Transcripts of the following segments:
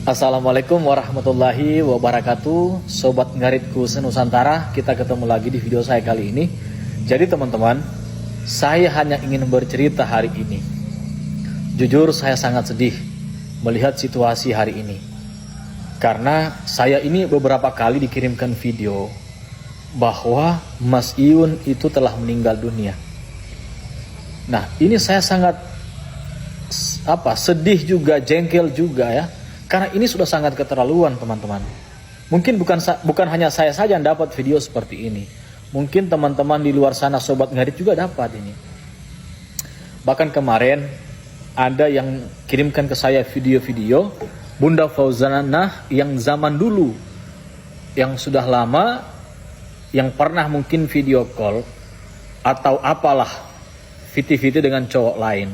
Assalamualaikum warahmatullahi wabarakatuh. Sobat Ngaritku Senusantara, kita ketemu lagi di video saya kali ini. Jadi teman-teman, saya hanya ingin bercerita hari ini. Jujur saya sangat sedih melihat situasi hari ini. Karena saya ini beberapa kali dikirimkan video bahwa Mas Iyun itu telah meninggal dunia. Nah, ini saya sangat sedih juga, jengkel juga ya. Karena ini sudah sangat keterlaluan teman-teman. Mungkin bukan hanya saya saja yang dapat video seperti ini. Mungkin teman-teman di luar sana Sobat Ngarit juga dapat ini. Bahkan kemarin ada yang kirimkan ke saya video-video Bunda Fauzanah yang zaman dulu, yang sudah lama, yang pernah mungkin video call atau apalah video-video dengan cowok lain.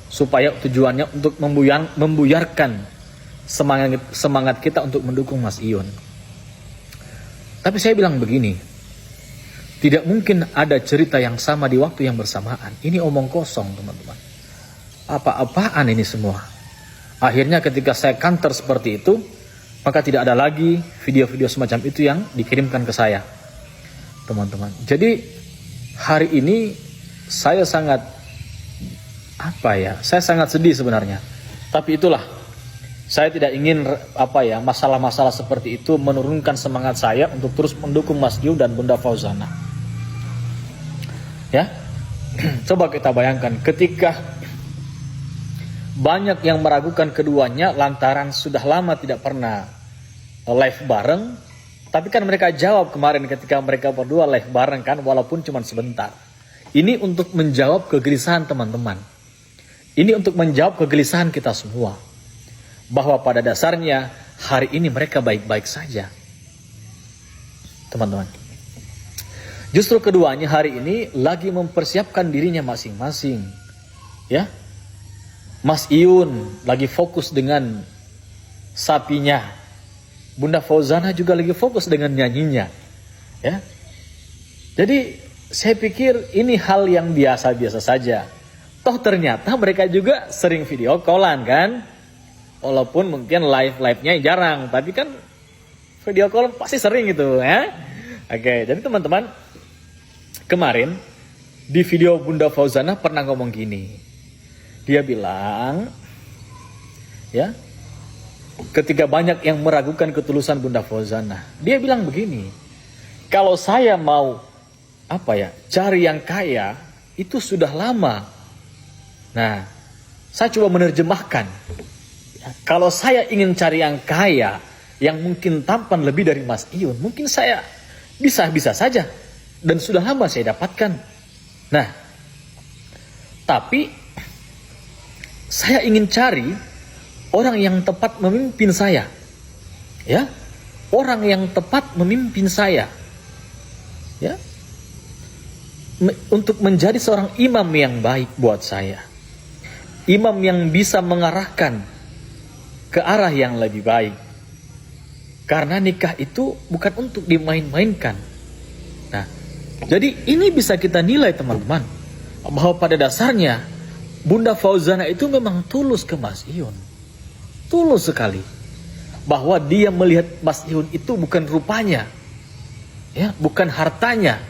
Supaya tujuannya untuk membuyarkan semangat kita untuk mendukung Mas Iyun. Tapi saya bilang begini, tidak mungkin ada cerita yang sama di waktu yang bersamaan. Ini omong kosong teman-teman. Apa-apaan ini semua. Akhirnya ketika saya counter seperti itu, maka tidak ada lagi video-video semacam itu yang dikirimkan ke saya, teman-teman. Jadi hari ini saya sangat saya sangat sedih sebenarnya. Tapi itulah, saya tidak ingin masalah-masalah seperti itu menurunkan semangat saya untuk terus mendukung Mas Iyun dan Bunda Fauzanah. Ya, coba kita bayangkan ketika banyak yang meragukan keduanya lantaran sudah lama tidak pernah live bareng, tapi kan mereka jawab kemarin ketika mereka berdua live bareng kan, walaupun cuma sebentar. Ini untuk menjawab kegelisahan teman-teman. Ini untuk menjawab kegelisahan kita semua. Bahwa pada dasarnya hari ini mereka baik-baik saja, teman-teman. Justru keduanya hari ini lagi mempersiapkan dirinya masing-masing. Ya, Mas Iyun lagi fokus dengan sapinya, Bunda Fauzanah juga lagi fokus dengan nyanyinya. Ya, jadi saya pikir ini hal yang biasa-biasa saja. Toh ternyata mereka juga sering video callan kan. Walaupun mungkin live-nya jarang, tapi kan video call pasti sering gitu ya. Oke, jadi teman-teman, kemarin di video Bunda Fauzanah pernah ngomong gini. Dia bilang, ya, ketika banyak yang meragukan ketulusan Bunda Fauzanah, dia bilang begini, kalau saya mau cari yang kaya itu sudah lama. Nah, saya coba menerjemahkan. Kalau saya ingin cari yang kaya, yang mungkin tampan lebih dari Mas Iyun, mungkin saya bisa saja. Dan sudah lama saya dapatkan. Nah, tapi saya ingin cari orang yang tepat memimpin saya. Ya, orang yang tepat memimpin saya. Ya, untuk menjadi seorang imam yang baik buat saya. Imam yang bisa mengarahkan ke arah yang lebih baik. Karena nikah itu bukan untuk dimain-mainkan. Nah, jadi ini bisa kita nilai teman-teman, bahwa pada dasarnya Bunda Fauzanah itu memang tulus ke Mas Iyun. Tulus sekali. Bahwa dia melihat Mas Iyun itu bukan rupanya, ya, bukan hartanya.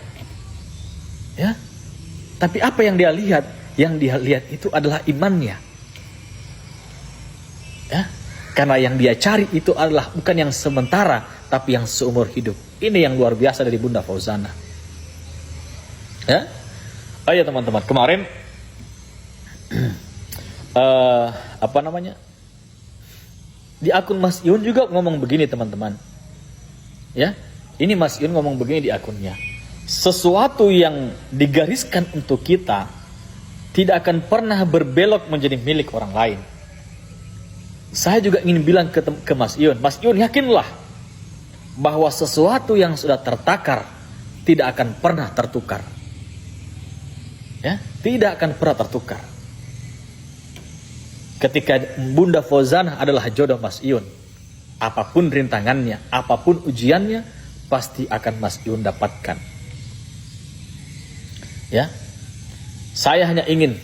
Ya. Tapi apa yang dia lihat? Yang dia lihat itu adalah imannya. Ya. Karena yang dia cari itu adalah bukan yang sementara, tapi yang seumur hidup. Ini yang luar biasa dari Bunda Fauzanah. Ya, oh ya teman-teman, kemarin di akun Mas Iyun juga ngomong begini teman-teman. Ya, ini Mas Iyun ngomong begini di akunnya. Sesuatu yang digariskan untuk kita tidak akan pernah berbelok menjadi milik orang lain. Saya juga ingin bilang ke Mas Iyun, Mas Iyun yakinlah bahwa sesuatu yang sudah tertakar tidak akan pernah tertukar. Ya, tidak akan pernah tertukar. Ketika Bunda Fauzanah adalah jodoh Mas Iyun, apapun rintangannya, apapun ujiannya, pasti akan Mas Iyun dapatkan. Ya, saya hanya ingin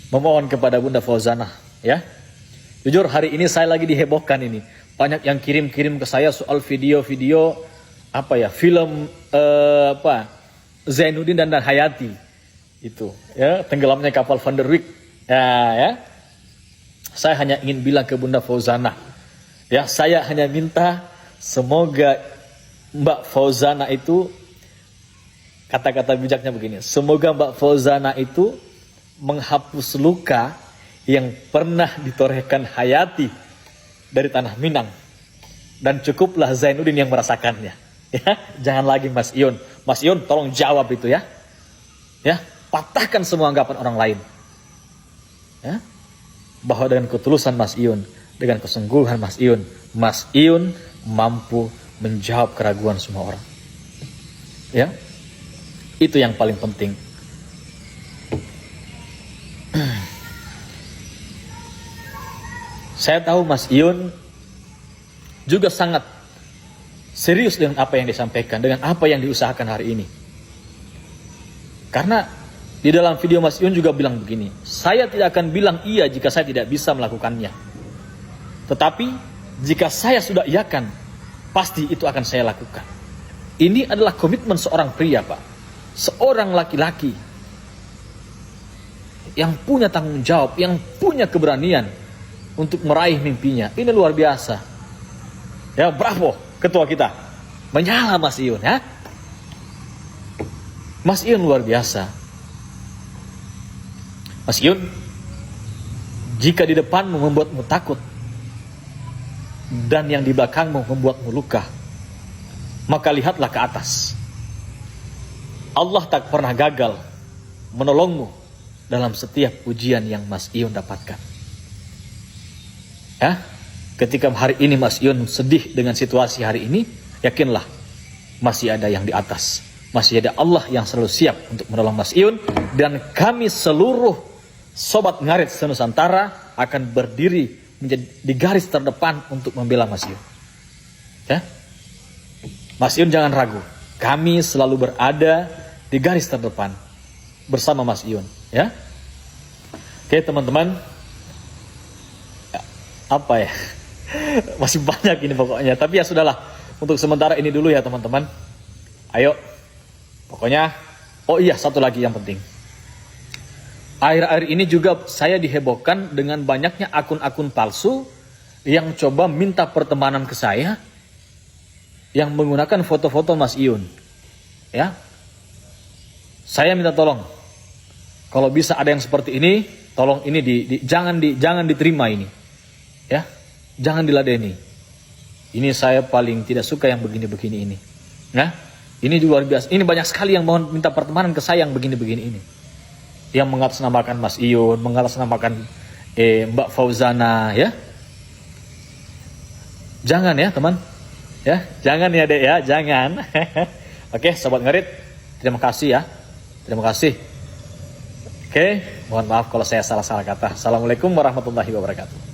memohon kepada Bunda Fauzanah, ya, Jujur hari ini saya lagi dihebohkan ini. Banyak yang kirim-kirim ke saya soal video-video film Zainuddin dan Hayati itu ya, tenggelamnya kapal Van der Wijk. Ya. Saya hanya ingin bilang ke Bunda Fauzana, ya, saya hanya minta semoga Mbak Fauzana itu, kata-kata bijaknya begini, semoga Mbak Fauzana itu menghapus luka yang pernah ditorehkan Hayati dari tanah Minang, dan cukuplah Zainuddin yang merasakannya. Ya, jangan lagi Mas Iun. Mas Iun tolong jawab itu ya. Ya, patahkan semua anggapan orang lain. Ya, bahwa dengan ketulusan Mas Iun, dengan kesungguhan Mas Iun mampu menjawab keraguan semua orang. Ya, itu yang paling penting. Saya tahu Mas Iun juga sangat serius dengan apa yang disampaikan, dengan apa yang diusahakan hari ini. Karena di dalam video Mas Iun juga bilang begini, saya tidak akan bilang iya jika saya tidak bisa melakukannya. Tetapi jika saya sudah iakan, pasti itu akan saya lakukan. Ini adalah komitmen seorang pria, Pak. Seorang laki-laki yang punya tanggung jawab, yang punya keberanian untuk meraih mimpinya. Ini luar biasa. Ya, bravo ketua kita. Menyala Mas Iun ya. Mas Iun luar biasa. Mas Iun, jika di depanmu membuatmu takut dan yang di belakangmu membuatmu luka, maka lihatlah ke atas. Allah tak pernah gagal menolongmu dalam setiap ujian yang Mas Iun dapatkan. Ya, ketika hari ini Mas Iun sedih dengan situasi hari ini, yakinlah masih ada yang di atas. Masih ada Allah yang selalu siap untuk menolong Mas Iun. Dan kami seluruh Sobat Ngarit se-Nusantara akan berdiri menjadi di garis terdepan untuk membela Mas Iun. Ya? Mas Iun jangan ragu. Kami selalu berada di garis terdepan bersama Mas Iun. Ya? Oke teman-teman. Masih banyak ini pokoknya. Tapi ya sudahlah. Untuk sementara ini dulu ya teman-teman. Ayo. Pokoknya. Oh iya, satu lagi yang penting. Akhir-akhir ini juga saya dihebohkan dengan banyaknya akun-akun palsu yang coba minta pertemanan ke saya, yang menggunakan foto-foto Mas Iun. Ya. Saya minta tolong. Kalau bisa ada yang seperti ini, tolong ini jangan diterima ini. Ya, jangan diladeni. Ini saya paling tidak suka yang begini-begini ini. Nah, ini juga luar biasa. Ini banyak sekali yang mohon minta pertemanan ke saya yang begini-begini ini. Yang mengatasnamakan Mas Iun, mengatasnamakan Mbak Fauzana, ya. Jangan ya, teman. Ya, jangan ya, Dek ya, jangan. Oke, Sobat Ngarit, terima kasih ya. Terima kasih. Oke, mohon maaf kalau saya salah-salah kata. Assalamualaikum warahmatullahi wabarakatuh.